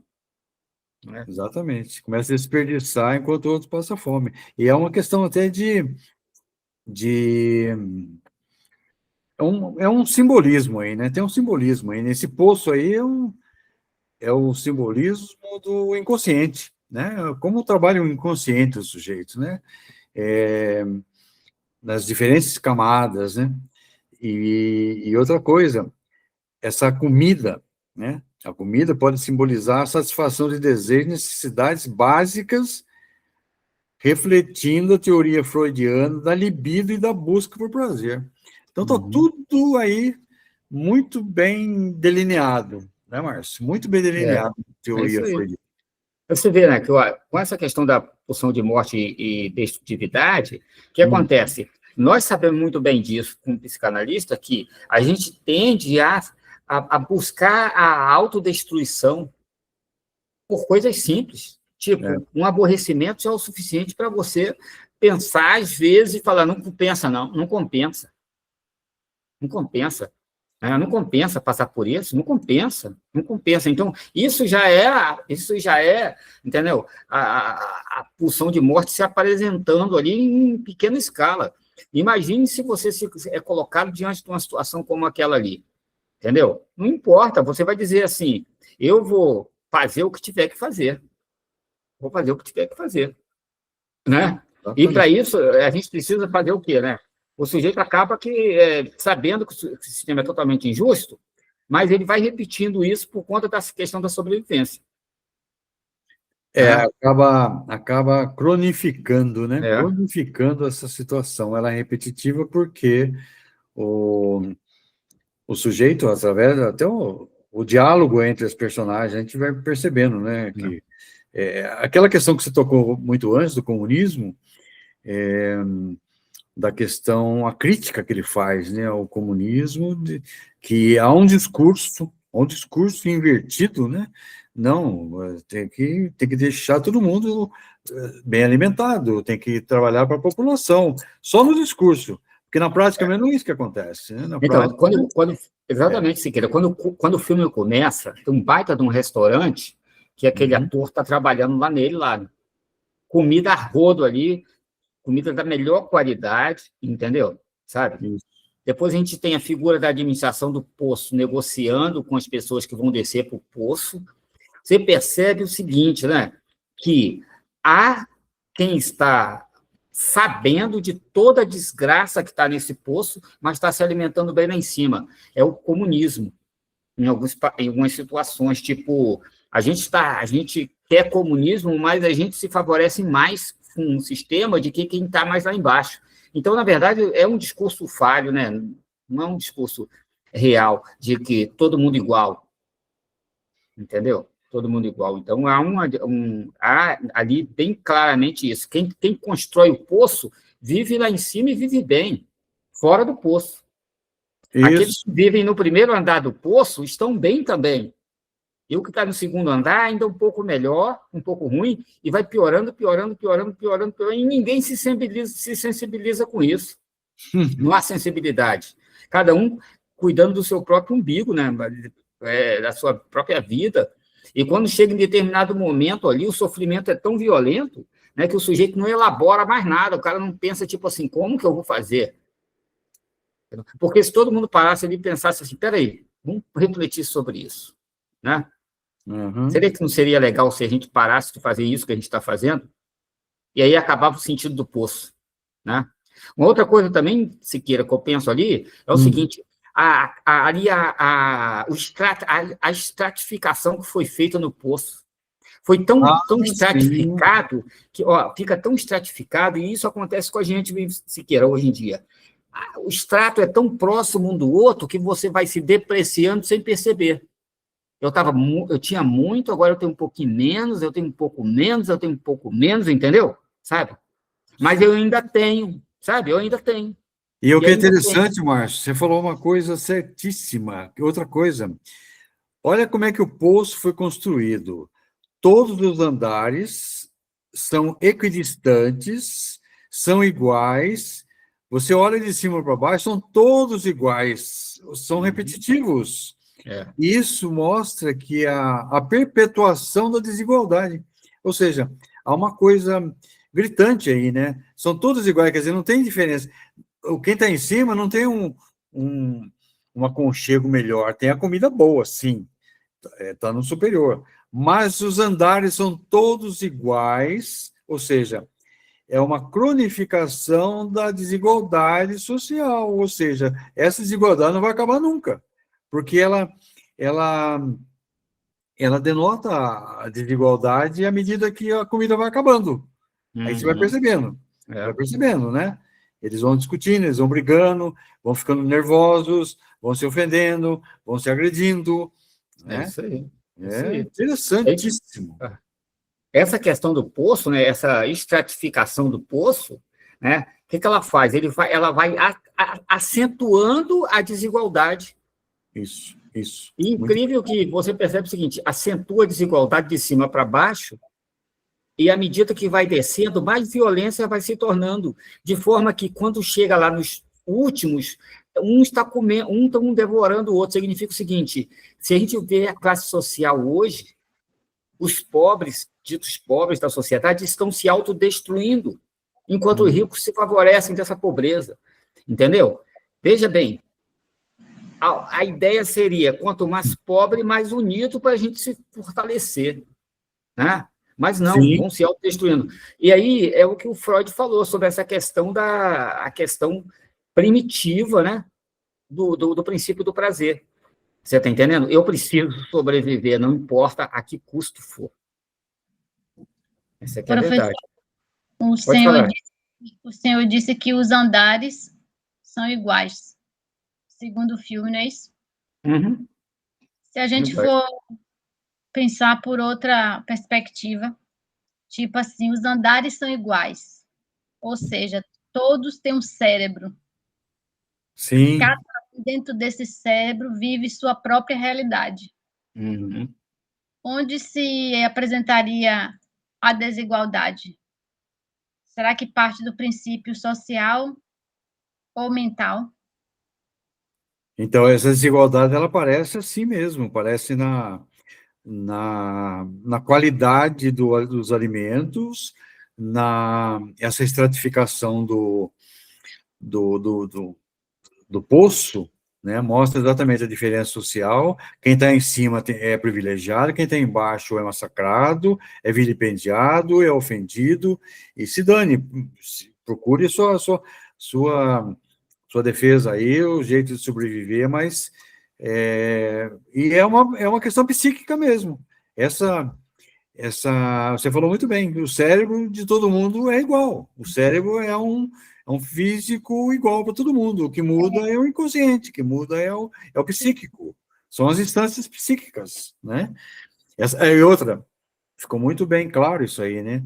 Exatamente. Começa a desperdiçar enquanto o outro passa fome. E é uma questão até é um simbolismo aí, né? Tem um simbolismo aí. Nesse poço aí é o simbolismo do inconsciente, né? Como trabalha o inconsciente dos sujeitos, né? Nas diferentes camadas, né? E outra coisa, essa comida, né? A comida pode simbolizar a satisfação de desejos e necessidades básicas, refletindo a teoria freudiana da libido e da busca por prazer. Então, está tudo aí muito bem delineado, né, Márcio? Muito bem delineado a teoria freudiana. Você vê, né, que com essa questão da pulsão de morte e destrutividade, o que acontece? Nós sabemos muito bem disso, como psicanalista, que a gente tende a buscar a autodestruição por coisas simples. Tipo, um aborrecimento já é o suficiente para você pensar, às vezes, e falar, não compensa, não compensa. Não compensa. né? Não compensa passar por isso, não compensa, não compensa. Então, isso já é, entendeu? A pulsão de morte se apresentando ali em pequena escala. Imagine se você é colocado diante de uma situação como aquela ali, entendeu? Não importa, você vai dizer assim, eu vou fazer o que tiver que fazer, vou fazer o que tiver que fazer, né? E para isso, a gente precisa fazer o quê, né? O sujeito acaba sabendo que o sistema é totalmente injusto, mas ele vai repetindo isso por conta da questão da sobrevivência. Acaba cronificando, né? É. Cronificando essa situação. Ela é repetitiva porque o sujeito, através até o diálogo entre os personagens, a gente vai percebendo, né? Que aquela questão que você tocou muito antes do comunismo, da questão, a crítica que ele faz, né, ao comunismo, que há um discurso invertido, né? Não, tem que deixar todo mundo bem alimentado, tem que trabalhar para a população, só no discurso, porque na prática não é isso que acontece, né? Então, exatamente, Siqueira, quando o filme começa, tem um baita de um restaurante que aquele ator está trabalhando lá nele, lá, comida a rodo ali, comida da melhor qualidade, entendeu? Sabe? Isso. Depois a gente tem a figura da administração do poço negociando com as pessoas que vão descer para o poço. Você percebe o seguinte, né? Que há quem está sabendo de toda a desgraça que está nesse poço, mas está se alimentando bem lá em cima. É o comunismo, em algumas situações, tipo, a gente quer comunismo, mas a gente se favorece mais com um sistema de que quem está mais lá embaixo. Então, na verdade, é um discurso falho, né? Não é um discurso real de que todo mundo igual, entendeu? Todo mundo igual. Então, há ali bem claramente isso. Quem constrói o poço vive lá em cima e vive bem, fora do poço. Isso. Aqueles que vivem no primeiro andar do poço estão bem também. E o que está no segundo andar ainda é um pouco melhor, um pouco ruim, e vai piorando, e ninguém se sensibiliza com isso. Não há sensibilidade. Cada um cuidando do seu próprio umbigo, né? Da sua própria vida. E quando chega em determinado momento ali, o sofrimento é tão violento, né, que o sujeito não elabora mais nada, o cara não pensa, tipo assim, como que eu vou fazer? Porque se todo mundo parasse ali e pensasse assim, peraí, vamos refletir sobre isso, né? Uhum. Seria que não seria legal se a gente parasse de fazer isso que a gente está fazendo? E aí acabava o sentido do poço, né? Uma outra coisa também, Siqueira, que eu penso ali, é o seguinte, a estratificação que foi feita no poço foi tão estratificado, que fica tão estratificado, e isso acontece com a gente, Siqueira, hoje em dia. O extrato é tão próximo um do outro que você vai se depreciando sem perceber. Eu tinha muito, agora eu tenho um pouquinho menos, eu tenho um pouco menos, eu tenho um pouco menos, entendeu? Sabe? Mas eu ainda tenho, sabe? Eu ainda tenho. E o que é interessante, Márcio, você falou uma coisa certíssima. Outra coisa, olha como é que o poço foi construído. Todos os andares são equidistantes, são iguais. Você olha de cima para baixo, são todos iguais, são repetitivos. Isso mostra que a perpetuação da desigualdade. Ou seja, há uma coisa gritante aí, né? São todos iguais, quer dizer, não tem diferença. Quem está em cima não tem um aconchego melhor, tem a comida boa, sim, está no superior. Mas os andares são todos iguais, ou seja, é uma cronificação da desigualdade social, ou seja, essa desigualdade não vai acabar nunca, porque ela denota a desigualdade à medida que a comida vai acabando. Aí você vai percebendo, né? Eles vão discutindo, eles vão brigando, vão ficando nervosos, vão se ofendendo, vão se agredindo. Né? Isso aí. Interessantíssimo. Essa questão do poço, né, essa estratificação do poço, né, o que ela faz? Ela vai acentuando a desigualdade. Isso. E incrível que você percebe o seguinte, acentua a desigualdade de cima para baixo, e à medida que vai descendo, mais violência vai se tornando, de forma que quando chega lá nos últimos um está comendo, um devorando o outro. Significa o seguinte: se a gente vê a classe social hoje, os pobres, ditos pobres da sociedade, estão se autodestruindo, enquanto os ricos se favorecem dessa pobreza. Entendeu? Veja bem, a ideia seria, quanto mais pobre, mais unido para a gente se fortalecer, né? Mas não, Sim. vão se autodestruindo. E aí é o que o Freud falou sobre essa questão a questão primitiva, né? Do princípio do prazer. Você está entendendo? Eu preciso sobreviver, não importa a que custo for. Essa aqui é a Professor, verdade. o Pode falar. o senhor disse que os andares são iguais, segundo o filme, não é isso? Uhum. Se a gente Iguais. for pensar por outra perspectiva, tipo assim, os andares são iguais, ou seja, todos têm um cérebro. Sim. Cada um dentro desse cérebro vive sua própria realidade. Uhum. Onde se apresentaria a desigualdade? Será que parte do princípio social ou mental? Então, essa desigualdade, ela aparece assim mesmo, aparece na qualidade dos alimentos, essa estratificação do poço, né, mostra exatamente a diferença social. Quem está em cima é privilegiado, quem está embaixo é massacrado, é vilipendiado, é ofendido, e se dane, procure sua defesa aí, o jeito de sobreviver, mas e é uma questão psíquica mesmo. Você falou muito bem, o cérebro de todo mundo é igual. O cérebro é um físico igual para todo mundo. O que muda é o inconsciente, o que muda é o psíquico. São as instâncias psíquicas, né? E outra, ficou muito bem claro isso aí, né?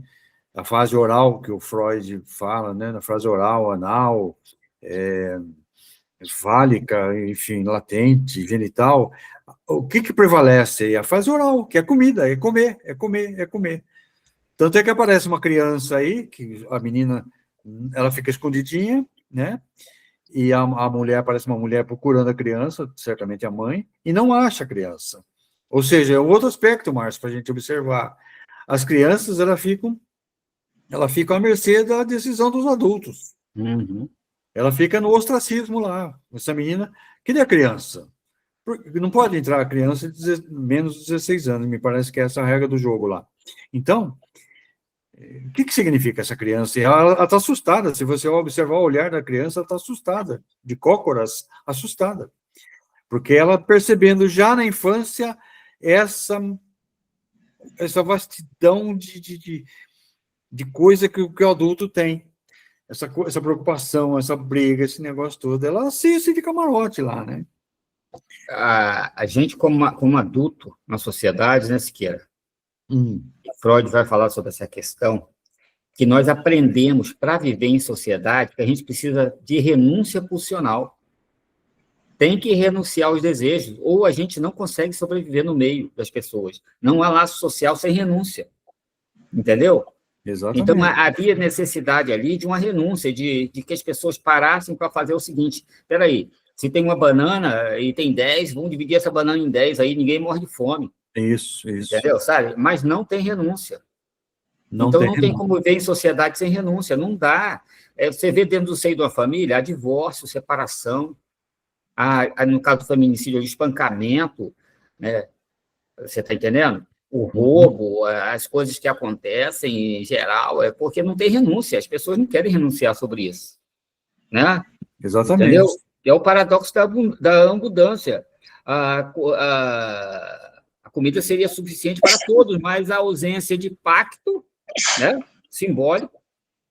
A fase oral que o Freud fala, né? Na fase oral, anal, fálica, enfim, latente, genital, o que prevalece aí? A fase oral, que é comida, é comer, é comer, é comer. Tanto é que aparece uma criança aí, que a menina, ela fica escondidinha, né? E a mulher, aparece uma mulher procurando a criança, certamente a mãe, e não acha a criança. Ou seja, é um outro aspecto, Márcio, para a gente observar. As crianças, elas ficam à mercê da decisão dos adultos. Uhum. Ela fica no ostracismo lá. Essa menina, cadê a criança? Não pode entrar a criança de menos de 16 anos, me parece que é essa a regra do jogo lá. Então, o que significa essa criança? Ela está assustada. Se você observar o olhar da criança, ela está assustada, de cócoras, assustada. Porque ela percebendo já na infância essa vastidão de coisa que o adulto tem. Essa preocupação, essa briga, esse negócio todo, ela assiste de camarote lá, né? A gente, como adulto na sociedade, né, Siqueira? Freud vai falar sobre essa questão, que nós aprendemos, para viver em sociedade, que a gente precisa de renúncia pulsional. Tem que renunciar aos desejos, ou a gente não consegue sobreviver no meio das pessoas. Não há laço social sem renúncia. Entendeu? Exatamente. Então, havia necessidade ali de uma renúncia, de que as pessoas parassem para fazer o seguinte: espera aí, se tem uma banana e tem 10, vamos dividir essa banana em 10, aí ninguém morre de fome. Isso. Entendeu? Sabe? Mas não tem renúncia. Não tem como viver em sociedade sem renúncia, não dá. Você vê dentro do seio de uma família, há divórcio, separação, no caso do feminicídio, espancamento, né? Você está entendendo? O roubo, as coisas que acontecem em geral, é porque não tem renúncia, as pessoas não querem renunciar sobre isso, né? Exatamente. Entendeu? É o paradoxo da abundância. A comida seria suficiente para todos, mas a ausência de pacto, né, simbólico,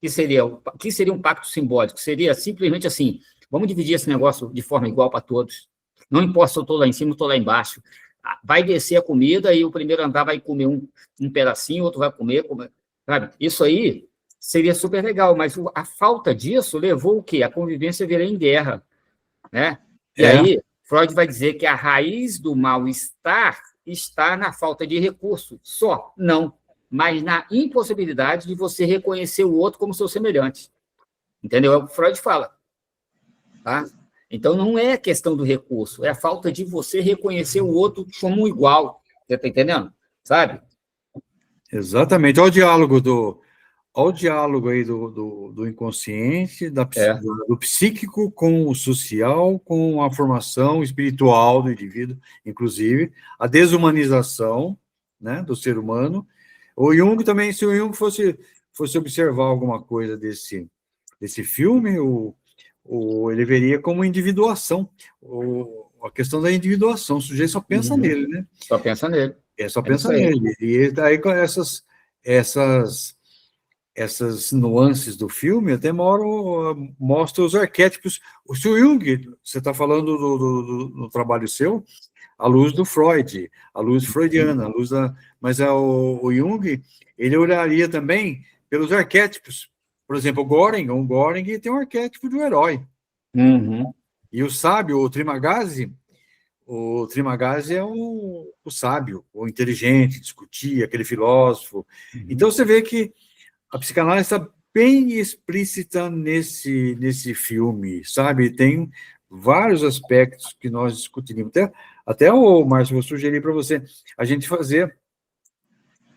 que seria um pacto simbólico? Seria simplesmente assim: vamos dividir esse negócio de forma igual para todos. Não importa se eu estou lá em cima ou estou lá embaixo. Vai descer a comida e o primeiro andar vai comer um pedacinho, o outro vai comer, sabe? Isso aí seria super legal, mas a falta disso levou o quê? A convivência virar em guerra, né? E aí, Freud vai dizer que a raiz do mal-estar está na falta de recurso, só, não, mas na impossibilidade de você reconhecer o outro como seu semelhante. Entendeu? É o que Freud fala. Tá? Então, não é a questão do recurso, é a falta de você reconhecer o outro como um igual. Você está entendendo? Sabe? Exatamente. Olha o diálogo aí do inconsciente, do psíquico com o social, com a formação espiritual do indivíduo, inclusive, a desumanização, né, do ser humano. O Jung também, se o Jung fosse observar alguma coisa desse filme, ele veria como individuação, a questão da individuação, o sujeito só pensa nele, né? Só pensa nele. Só pensa nele. E aí, com essas nuances do filme, até mostra os arquétipos. O Jung, você está falando do trabalho seu, à luz do Freud, a luz freudiana, mas o Jung, ele olharia também pelos arquétipos. Por exemplo, o Göring tem um arquétipo do herói. Uhum. E o sábio, o Trimagasi é o sábio, o inteligente, discutir, aquele filósofo. Então, você vê que a psicanálise está bem explícita nesse filme, sabe? Tem vários aspectos que nós discutimos. Até o Márcio, vou sugerir para você a gente fazer.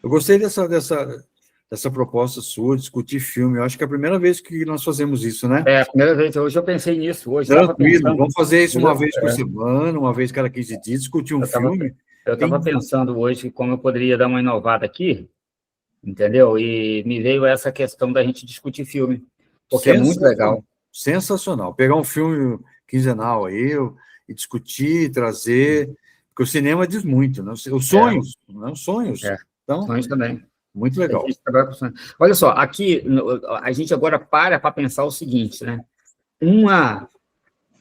Eu gostei dessa proposta sua, discutir filme. Eu acho que é a primeira vez que nós fazemos isso, né? É, a primeira vez. Hoje eu pensei nisso. Hoje Tranquilo, vamos fazer isso uma vez por semana, uma vez cada 15 dias, discutir um filme. Eu estava pensando hoje como eu poderia dar uma inovada aqui, entendeu? E me veio essa questão da gente discutir filme, porque é muito legal. Sensacional. Pegar um filme quinzenal aí e discutir, trazer, porque o cinema diz muito, né? Os sonhos, né? Os sonhos. Então, sonhos também. Muito legal. Olha só, aqui a gente agora para pensar o seguinte, né? Uma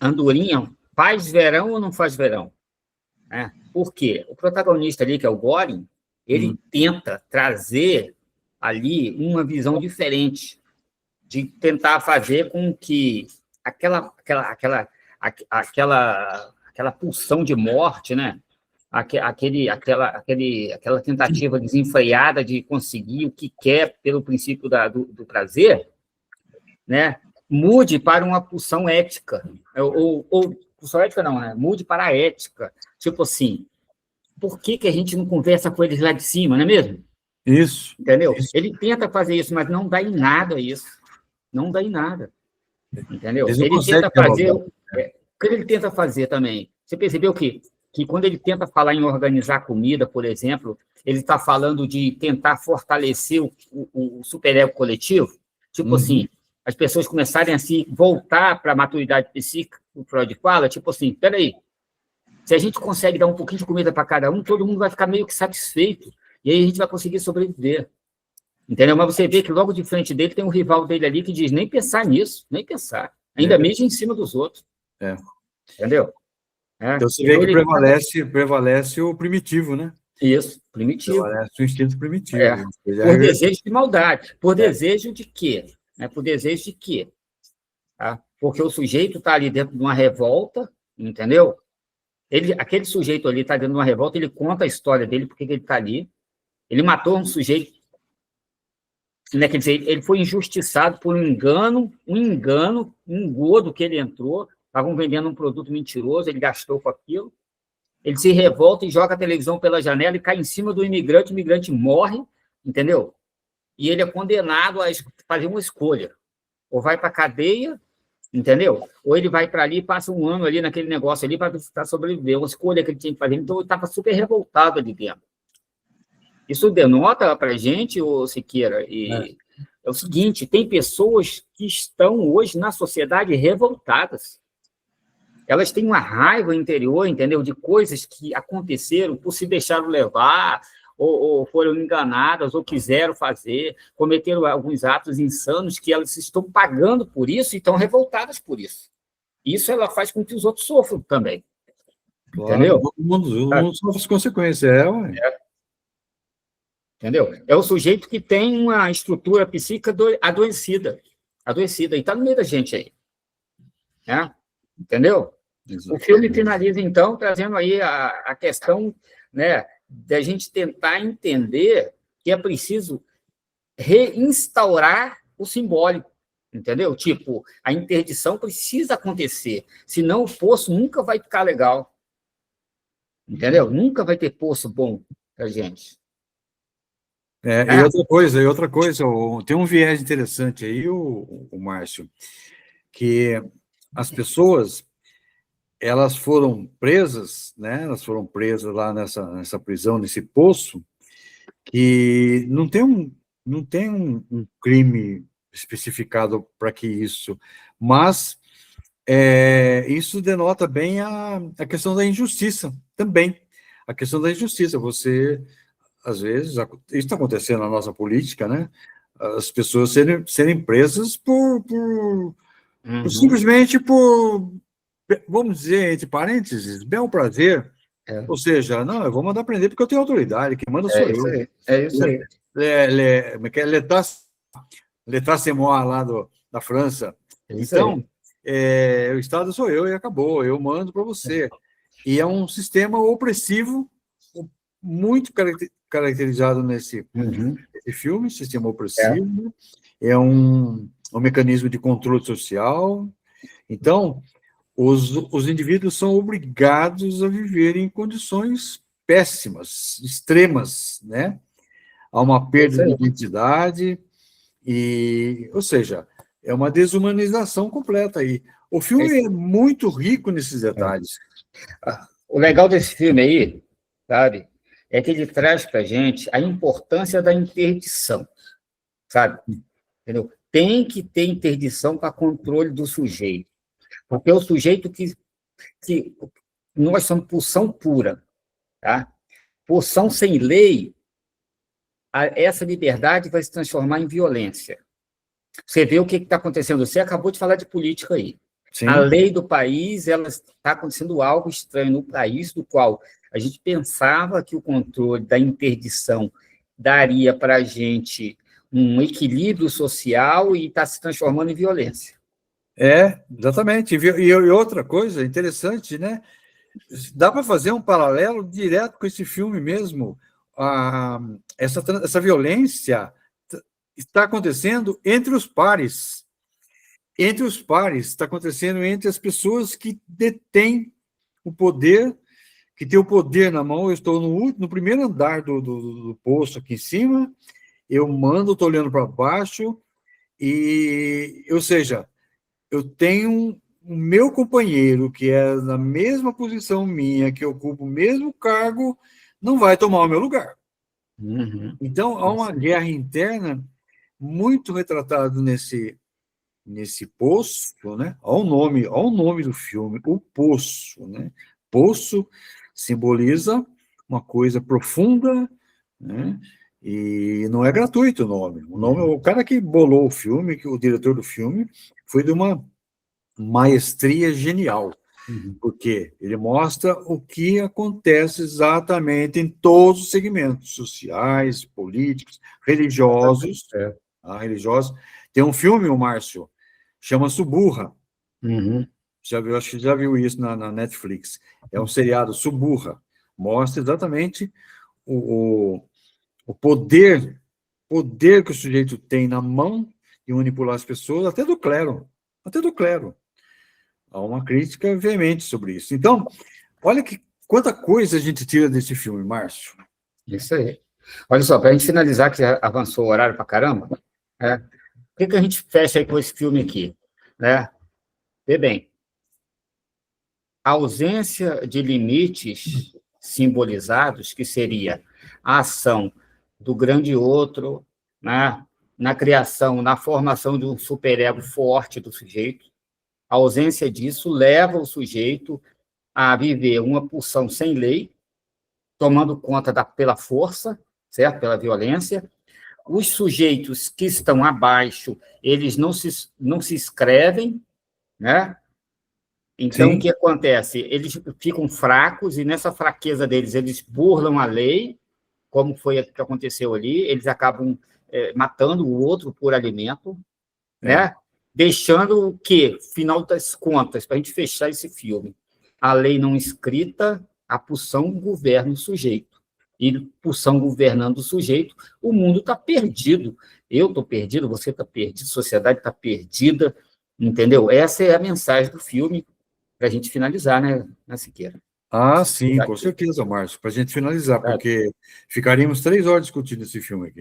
andorinha faz verão ou não faz verão? Por quê? O protagonista ali, que é o Göring, ele tenta trazer ali uma visão diferente, de tentar fazer com que aquela pulsão de morte, né? Aquela tentativa desenfreada de conseguir o que quer pelo princípio do prazer, né? Mude para uma pulsão ética, ou pulsão ética não, né? Mude para a ética, tipo assim, por que a gente não conversa com eles lá de cima, não é mesmo? Isso. Entendeu? Isso. Ele tenta fazer isso, mas não dá em nada isso, não dá em nada, entendeu? Ele tenta fazer, o que ele tenta fazer também, você percebeu que quando ele tenta falar em organizar comida, por exemplo, ele está falando de tentar fortalecer o superego coletivo, tipo assim, as pessoas começarem a se voltar para a maturidade psíquica, o Freud fala, tipo assim, peraí, se a gente consegue dar um pouquinho de comida para cada um, todo mundo vai ficar meio que satisfeito, e aí a gente vai conseguir sobreviver, entendeu? Mas você vê que logo de frente dele tem um rival dele ali que diz, nem pensar nisso, nem pensar, ainda mesmo em cima dos outros, entendeu? Então você vê que prevalece o primitivo, né? Isso, primitivo. Prevalece o instinto primitivo. Por desejo de maldade. Por desejo de quê? Por desejo de quê? Porque o sujeito está ali dentro de uma revolta, entendeu? Aquele sujeito ali está dentro de uma revolta, ele conta a história dele, porque ele está ali. Ele matou um sujeito, né? Quer dizer, ele foi injustiçado por um engano, um engodo que ele entrou. Estavam vendendo um produto mentiroso, ele gastou com aquilo, ele se revolta e joga a televisão pela janela e cai em cima do imigrante, o imigrante morre, entendeu? E ele é condenado a fazer uma escolha, ou vai para a cadeia, entendeu? Ou ele vai para ali e passa um ano ali naquele negócio ali para sobreviver, uma escolha que ele tinha que fazer, então ele estava super revoltado ali dentro. Isso denota para a gente, ô Siqueira, é o seguinte, tem pessoas que estão hoje na sociedade revoltadas. Elas têm uma raiva interior, entendeu? De coisas que aconteceram por se deixaram levar, ou foram enganadas, ou quiseram fazer, cometeram alguns atos insanos que elas estão pagando por isso e estão revoltadas por isso. Isso ela faz com que os outros sofram também. Claro, entendeu? Todo mundo sofre as consequências. Entendeu? É o sujeito que tem uma estrutura psíquica adoecida, e está no meio da gente aí. Entendeu? Exatamente. O filme finaliza, então, trazendo aí a questão, né, da gente tentar entender que é preciso reinstaurar o simbólico. entendeu? Tipo, a interdição precisa acontecer, senão o poço nunca vai ficar legal, entendeu? Nunca vai ter poço bom para gente. E outra coisa, tem um viés interessante aí, o Márcio, que as pessoas, elas foram presas, né? Elas foram presas lá nessa prisão, nesse poço, que não tem um crime especificado para que isso, mas isso denota bem a questão da injustiça também. A questão da injustiça, você, às vezes, isso está acontecendo na nossa política, né? As pessoas serem presas simplesmente por, vamos dizer, entre parênteses, bel prazer. Ou seja, não, eu vou mandar prender porque eu tenho autoridade, quem manda sou eu. É isso aí. L'état c'est moi lá da França. Então, o Estado sou eu e acabou, eu mando para você. E é um sistema opressivo muito caracterizado nesse filme, sistema opressivo, é um mecanismo de controle social. Então, os indivíduos são obrigados a viver em condições péssimas, extremas, né? Há uma perda de identidade, ou seja, é uma desumanização completa aí. O filme é muito rico nesses detalhes. O legal desse filme aí, sabe, é que ele traz para a gente a importância da interdição, sabe? Entendeu? Tem que ter interdição para controle do sujeito, porque é o sujeito que nós somos pulsão pura, tá? Pulsão sem lei, essa liberdade vai se transformar em violência. Você vê o que está acontecendo. Você acabou de falar de política aí. Sim. A lei do país, ela está acontecendo algo estranho no país, do qual a gente pensava que o controle da interdição daria para a gente um equilíbrio social e está se transformando em violência. Exatamente. E outra coisa interessante, né? Dá para fazer um paralelo direto com esse filme mesmo. Essa violência está acontecendo entre os pares. Entre os pares, está acontecendo entre as pessoas que detêm o poder, que têm o poder na mão. Eu estou no primeiro andar do posto aqui em cima, eu mando, estou olhando para baixo, ou seja, eu tenho o meu companheiro, que é na mesma posição minha, que ocupa o mesmo cargo, não vai tomar o meu lugar. Então, há uma guerra interna muito retratada nesse poço, né? Olha o nome do filme, o poço, né? Poço simboliza uma coisa profunda, né? E não é gratuito o nome. O cara que bolou o filme, que o diretor do filme, foi de uma maestria genial, porque ele mostra o que acontece exatamente em todos os segmentos sociais, políticos, religiosos. Religiosos. Tem um filme, o Márcio, chama Suburra. Acho que já viu isso na Netflix. É um seriado, Suburra. Mostra exatamente o poder que o sujeito tem na mão de manipular as pessoas, até do clero. Há uma crítica veemente sobre isso. Então, olha quanta coisa a gente tira desse filme, Márcio. Isso aí. Olha só, para a gente finalizar, que já avançou o horário para caramba, o que a gente fecha aí com esse filme aqui? Vê bem, a ausência de limites simbolizados, que seria a ação do grande outro, né, na criação, na formação de um superego forte do sujeito, a ausência disso leva o sujeito a viver uma pulsão sem lei, tomando conta pela força, certo? Pela violência. Os sujeitos que estão abaixo, eles não se inscrevem, né? Então, o que acontece? Eles ficam fracos, e nessa fraqueza deles, eles burlam a lei, como foi o que aconteceu ali, eles acabam matando o outro por alimento, né? Deixando o quê? Final das contas, para a gente fechar esse filme. A lei não escrita, a pulsão governa o sujeito. e pulsão governando o sujeito, o mundo está perdido. Eu estou perdido, você está perdido, a sociedade está perdida, entendeu? Essa é a mensagem do filme, para a gente finalizar, né, Siqueira? Ah, sim, com certeza, Márcio, para a gente finalizar, porque ficaríamos 3 horas discutindo esse filme aqui.